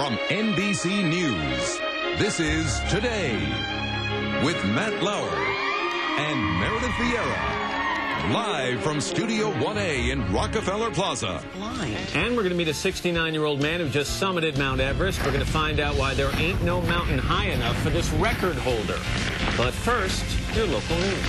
From NBC News, this is Today with Matt Lauer and Meredith Vieira, live from Studio 1A in Rockefeller Plaza. And we're going to meet a 69-year-old man who just summited Mount Everest. We're going to find out why there ain't no mountain high enough for this record holder. But first, your local news.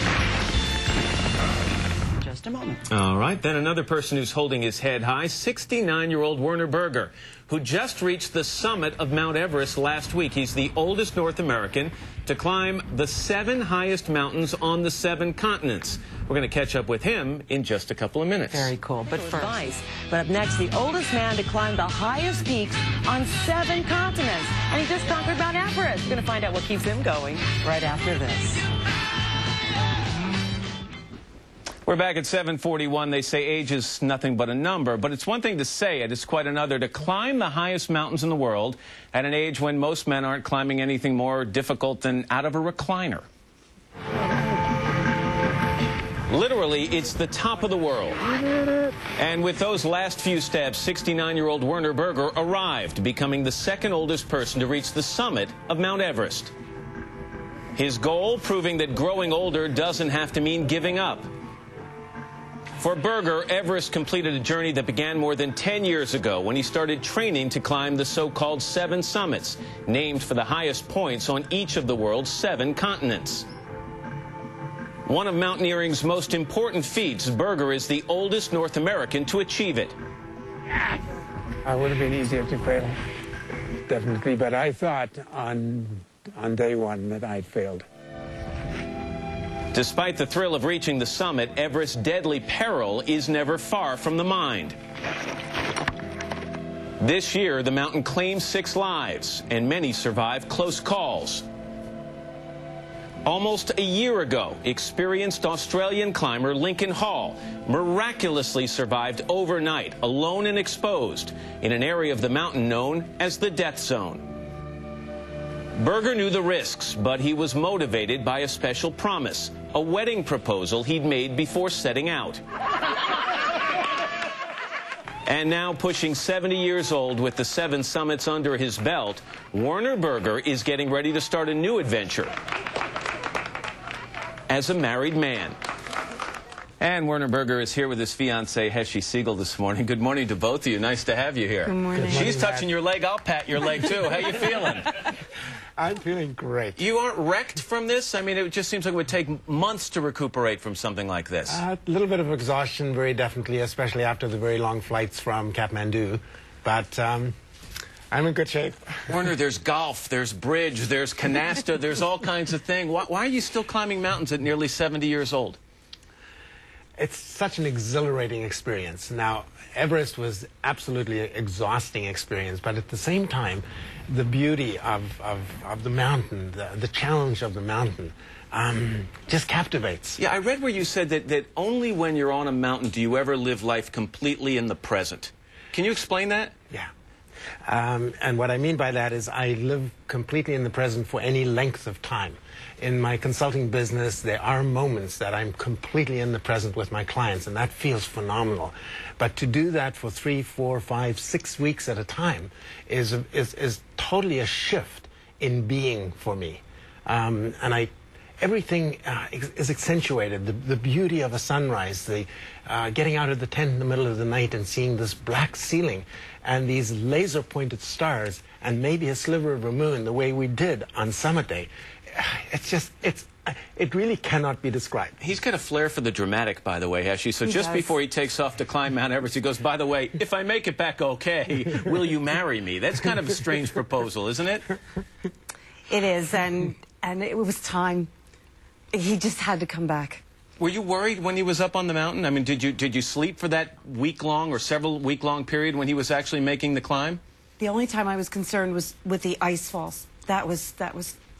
Just a moment. All right, then another person who's holding his head high, 69-year-old Werner Berger, who just reached the summit of Mount Everest last week. He's the oldest North American to climb the 7 highest mountains on the 7 continents. We're going to catch up with him in just a couple of minutes. Very cool. But first, but up next, the oldest man to climb the highest peaks on 7 continents. And he just conquered Mount Everest. We're going to find out what keeps him going right after this. We're back at 7:41. They say age is nothing but a number, but it's one thing to say it. It's quite another to climb the highest mountains in the world at an age when most men aren't climbing anything more difficult than out of a recliner. Literally, it's the top of the world. And with those last few steps, 69-year-old Werner Berger arrived, becoming the 2nd oldest person to reach the summit of Mount Everest. His goal, proving that growing older doesn't have to mean giving up. For Berger, Everest completed a journey that began more than 10 years ago when he started training to climb the so-called 7 summits, named for the highest points on each of the world's 7 continents. One of mountaineering's most important feats, Berger is the oldest North American to achieve it. It would have been easier to fail, definitely, but I thought on day one that I'd failed. Despite the thrill of reaching the summit, Everest's deadly peril is never far from the mind. This year, the mountain claimed 6 lives, and many survived close calls. Almost a year ago, experienced Australian climber Lincoln Hall miraculously survived overnight, alone and exposed, in an area of the mountain known as the death zone. Berger knew the risks, but he was motivated by a special promise, a wedding proposal he'd made before setting out. And now, pushing 70 years old with the 7 summits under his belt, Werner Berger is getting ready to start a new adventure as a married man. And Werner Berger is here with his fiancée, Heshy Siegel, this morning. Good morning to both of you. Nice to have you here. Good morning. She's touching your leg. I'll pat your leg, too. How you feeling? I'm feeling great. You aren't wrecked from this? I mean, it just seems like it would take months to recuperate from something like this. A little bit of exhaustion, very definitely, especially after the very long flights from Kathmandu. But I'm in good shape. Werner, there's golf, there's bridge, there's canasta, there's all kinds of things. Why are you still climbing mountains at nearly 70 years old? It's such an exhilarating experience. Now, Everest was absolutely an exhausting experience, but at the same time, the beauty of the mountain, the challenge of the mountain, just captivates. Yeah, I read where you said that only when you're on a mountain do you ever live life completely in the present. Can you explain that? Yeah. And what I mean by that is I live completely in the present for any length of time. In my consulting business, there are moments that I'm completely in the present with my clients, and that feels phenomenal. But to do that for 3, 4, 5, 6 weeks at a time is totally a shift in being for me. And everything is accentuated. The beauty of a sunrise, the getting out of the tent in the middle of the night and seeing this black ceiling and these laser-pointed stars and maybe a sliver of a moon the way we did on summit day. It really cannot be described. He's got a flair for the dramatic, by the way, Heshy. So just before he takes off to climb Mount Everest, he goes, by the way, if I make it back okay, will you marry me? That's kind of a strange proposal, isn't it? It is, and it was time. He just had to come back. Were you worried when he was up on the mountain? I mean, did you sleep for that week-long or several week-long period when he was actually making the climb? The only time I was concerned was with the ice falls. That was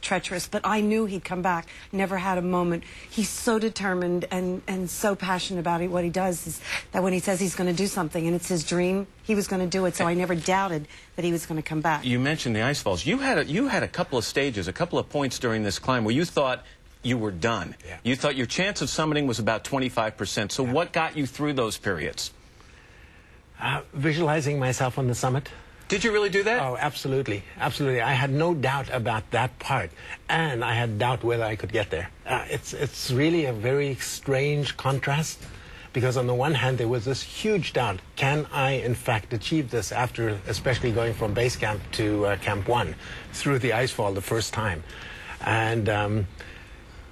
treacherous, but I knew he'd come back. Never had a moment. He's so determined and so passionate about it. What he does is that when he says he's going to do something and it's his dream, he was going to do it. So I never doubted that he was going to come back. You mentioned the ice falls. You had a couple of stages, a couple of points during this climb where you thought you were done. Yeah. You thought your chance of summiting was about 25%. So what got you through those periods? Visualizing myself on the summit. Did you really do that? Oh, absolutely. Absolutely. I had no doubt about that part. And I had doubt whether I could get there. It's really a very strange contrast. Because on the one hand, there was this huge doubt. Can I, in fact, achieve this after especially going from base camp to Camp 1 through the icefall the first time? And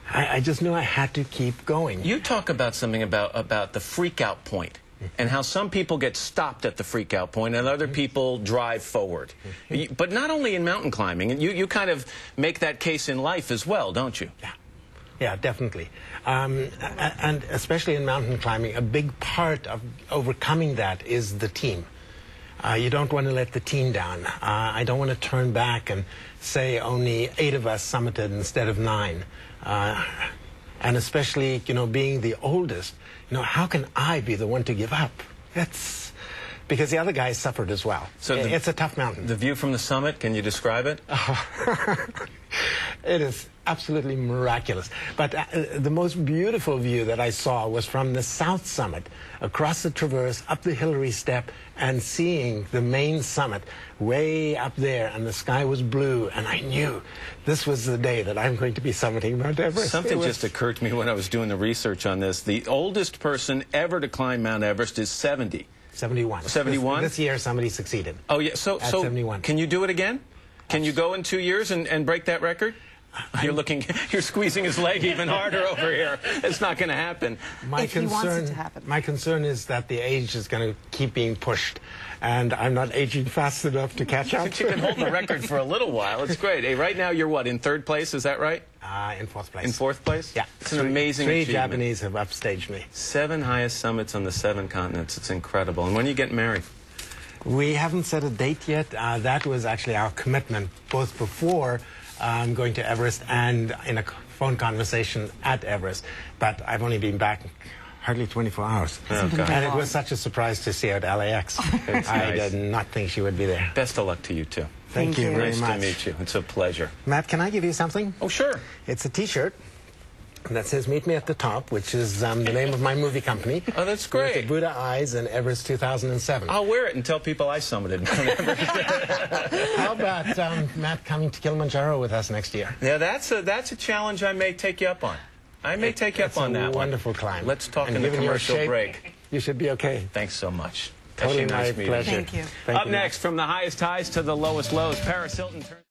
I just knew I had to keep going. You talk about something about the freak-out point and how some people get stopped at the freak-out point and other people drive forward. But not only in mountain climbing. You kind of make that case in life as well, don't you? Yeah. Yeah, definitely. And especially in mountain climbing, a big part of overcoming that is the team. You don't want to let the team down. I don't want to turn back and say only 8 of us summited instead of 9. And especially, you know, being the oldest, you know, how can I be the one to give up? That's because the other guys suffered as well. So it's a tough mountain. The view from the summit, can you describe it? It is absolutely miraculous. But the most beautiful view that I saw was from the south summit, across the traverse, up the Hillary Step, and seeing the main summit way up there, and the sky was blue, and I knew this was the day that I'm going to be summiting Mount Everest. Something just occurred to me when I was doing the research on this. The oldest person ever to climb Mount Everest is 70. 71. 71? This year somebody succeeded. Oh, yeah. So 71. Can you do it again? Can you go in 2 years and break that record? You're squeezing his leg even harder over here. It's not going to happen. If he wants it to happen. My concern is that the age is going to keep being pushed, and I'm not aging fast enough to catch up. But you can hold the record for a little while. It's great. Hey, right now you're what, in 3rd place? Is that right? In 4th place. In 4th place? Yeah. It's an amazing Three achievement. Japanese have upstaged me. 7 highest summits on the 7 continents. It's incredible. And when are you getting married? We haven't set a date yet. That was actually our commitment, both before going to Everest and in a phone conversation at Everest. But I've only been back hardly 24 hours. Oh, God. And it was such a surprise to see her at LAX. I did not think she would be there. Best of luck to you, too. Thank you very much. Nice to meet you. It's a pleasure. Matt, can I give you something? Oh, sure. It's a T-shirt that says "Meet Me at the Top," which is the name of my movie company. Oh, that's great. With the Buddha eyes and Everest 2007. I'll wear it and tell people I summited Mount Everest. How about Matt coming to Kilimanjaro with us next year? Yeah, that's a challenge I may take you up on. I may take you up on that one. It's a wonderful climb. Let's talk And in the given your commercial shape, break. You should be okay. Thanks so much. Totally Actually, nice my meeting you. pleasure. Thank you. Thank Up you, next, from the highest highs to the lowest lows, Paris Hilton turns...